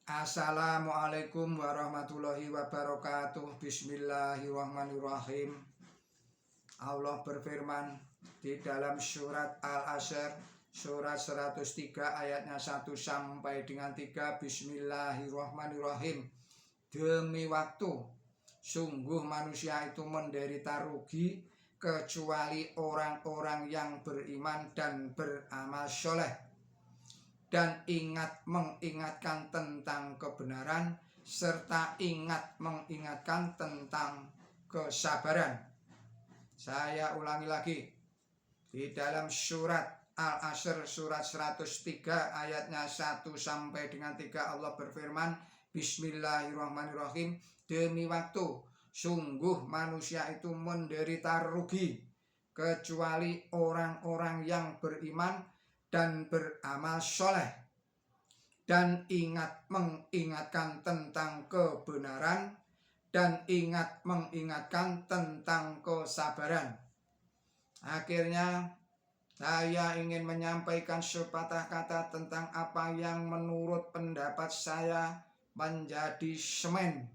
Assalamualaikum warahmatullahi wabarakatuh. Bismillahirrahmanirrahim. Allah berfirman di dalam surat Al-Asr surat 103 ayatnya 1 sampai dengan 3. Bismillahirrahmanirrahim. Demi waktu, sungguh manusia itu menderita rugi kecuali orang-orang yang beriman dan beramal soleh, dan mengingatkan tentang kebenaran, serta mengingatkan tentang kesabaran. Saya ulangi lagi, di dalam surat Al-Asr surat 103 ayatnya 1 sampai dengan 3 Allah berfirman, Bismillahirrahmanirrahim. Demi waktu, sungguh manusia itu menderita rugi kecuali orang-orang yang beriman dan beramal soleh, dan mengingatkan tentang kebenaran, dan mengingatkan tentang kesabaran. Akhirnya saya ingin menyampaikan sepatah kata tentang apa yang menurut pendapat saya menjadi semen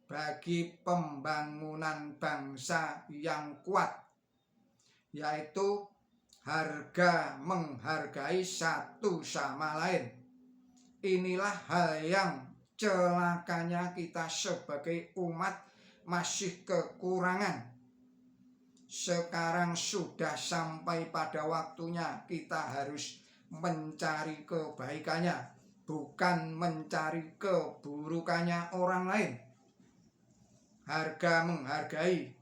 bagi pembangunan bangsa yang kuat, yaitu menghargai satu sama lain. Inilah hal yang celakanya kita sebagai umat masih kekurangan. Sekarang sudah sampai pada waktunya kita harus mencari kebaikannya, bukan mencari keburukannya orang lain. Menghargai,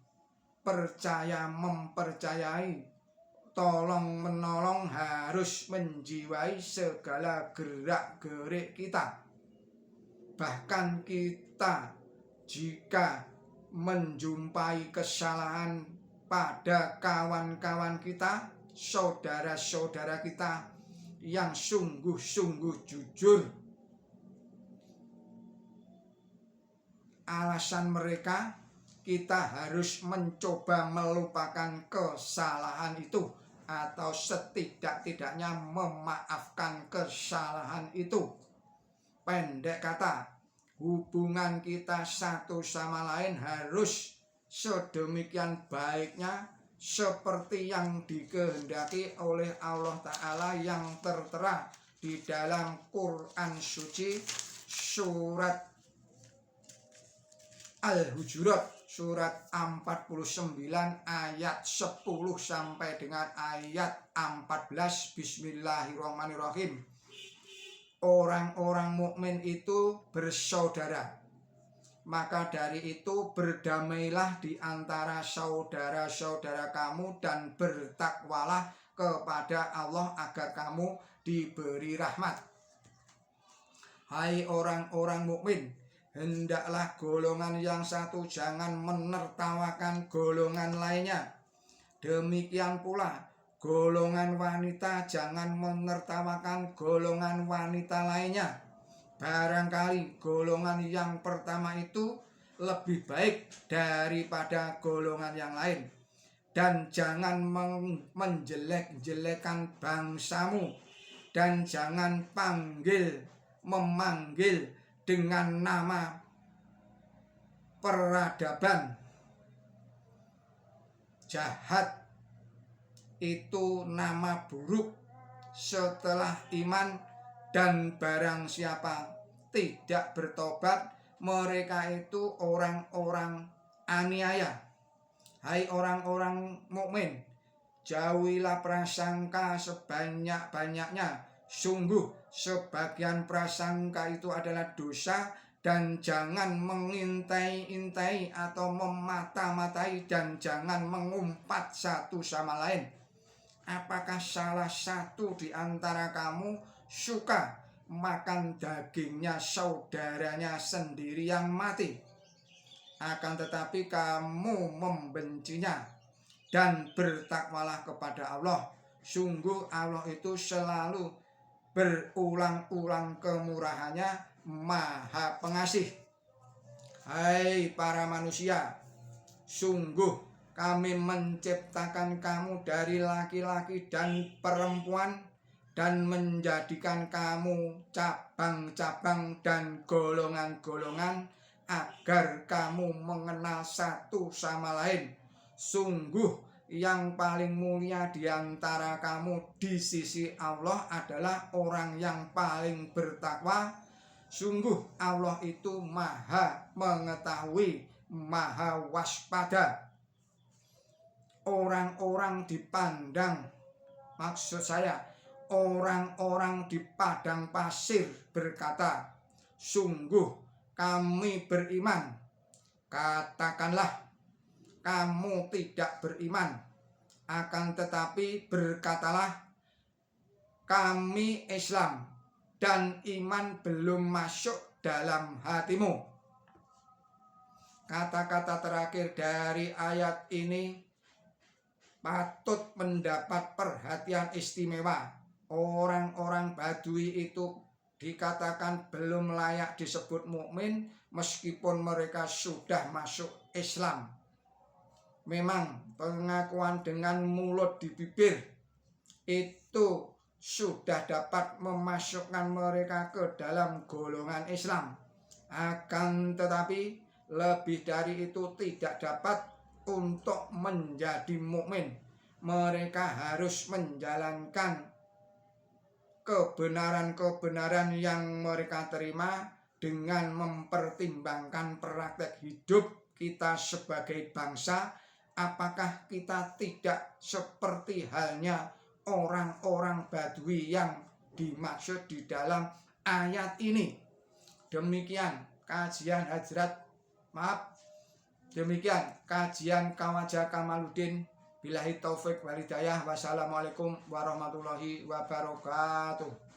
percaya mempercayai, tolong menolong harus menjiwai segala gerak-gerik kita. Bahkan kita jika menjumpai kesalahan pada kawan-kawan kita, saudara-saudara kita yang sungguh-sungguh jujur, alasan mereka, kita harus mencoba melupakan kesalahan itu, atau setidak-tidaknya memaafkan kesalahan itu. Pendek kata, hubungan kita satu sama lain harus sedemikian baiknya seperti yang dikehendaki oleh Allah Ta'ala yang tertera di dalam Quran suci surat Al-Hujurat surat 49 ayat 10 sampai dengan ayat 14. Bismillahirrahmanirrahim. Orang-orang mukmin itu bersaudara, maka dari itu berdamailah di antara saudara-saudara kamu dan bertakwalah kepada Allah agar kamu diberi rahmat. Hai orang-orang mukmin, hendaklah golongan yang satu jangan menertawakan golongan lainnya. Demikian pula golongan wanita jangan menertawakan golongan wanita lainnya. Barangkali golongan yang pertama itu lebih baik daripada golongan yang lain. Dan jangan menjelek-jelekan bangsamu, dan jangan memanggil dengan nama peradaban. Jahat itu nama buruk setelah iman, dan barang siapa tidak bertobat, mereka itu orang-orang aniaya. Hai orang-orang mukmin, jauhilah prasangka sebanyak-banyaknya. Sungguh sebagian prasangka itu adalah dosa, dan jangan mengintai-intai atau memata-matai, dan jangan mengumpat satu sama lain. Apakah salah satu di antara kamu suka makan dagingnya saudaranya sendiri yang mati, akan tetapi kamu membencinya? Dan bertakwalah kepada Allah. Sungguh Allah itu selalu berulang-ulang kemurahannya, Maha Pengasih. Hai para manusia, sungguh kami menciptakan kamu dari laki-laki dan perempuan, dan menjadikan kamu cabang-cabang dan golongan-golongan agar kamu mengenal satu sama lain. Sungguh yang paling mulia di antara kamu di sisi Allah adalah orang yang paling bertakwa. Sungguh Allah itu maha mengetahui, maha waspada. Orang-orang dipandang, maksud saya orang-orang di padang pasir berkata, sungguh kami beriman. Katakanlah kamu tidak beriman, akan tetapi berkatalah kami Islam, dan iman belum masuk dalam hatimu. Kata-kata terakhir dari ayat ini patut mendapat perhatian istimewa. Orang-orang Badui itu dikatakan belum layak disebut mukmin meskipun mereka sudah masuk Islam. Memang pengakuan dengan mulut di bibir itu sudah dapat memasukkan mereka ke dalam golongan Islam. Akan tetapi lebih dari itu tidak dapat untuk menjadi mukmin. Mereka harus menjalankan kebenaran-kebenaran yang mereka terima dengan mempertimbangkan praktek hidup kita sebagai bangsa. Apakah kita tidak seperti halnya orang-orang Badui yang dimaksud di dalam ayat ini? Demikian kajian demikian kajian Khawaja Kamaluddin. Billahi taufik wal hidayah. Wassalamualaikum warahmatullahi wabarakatuh.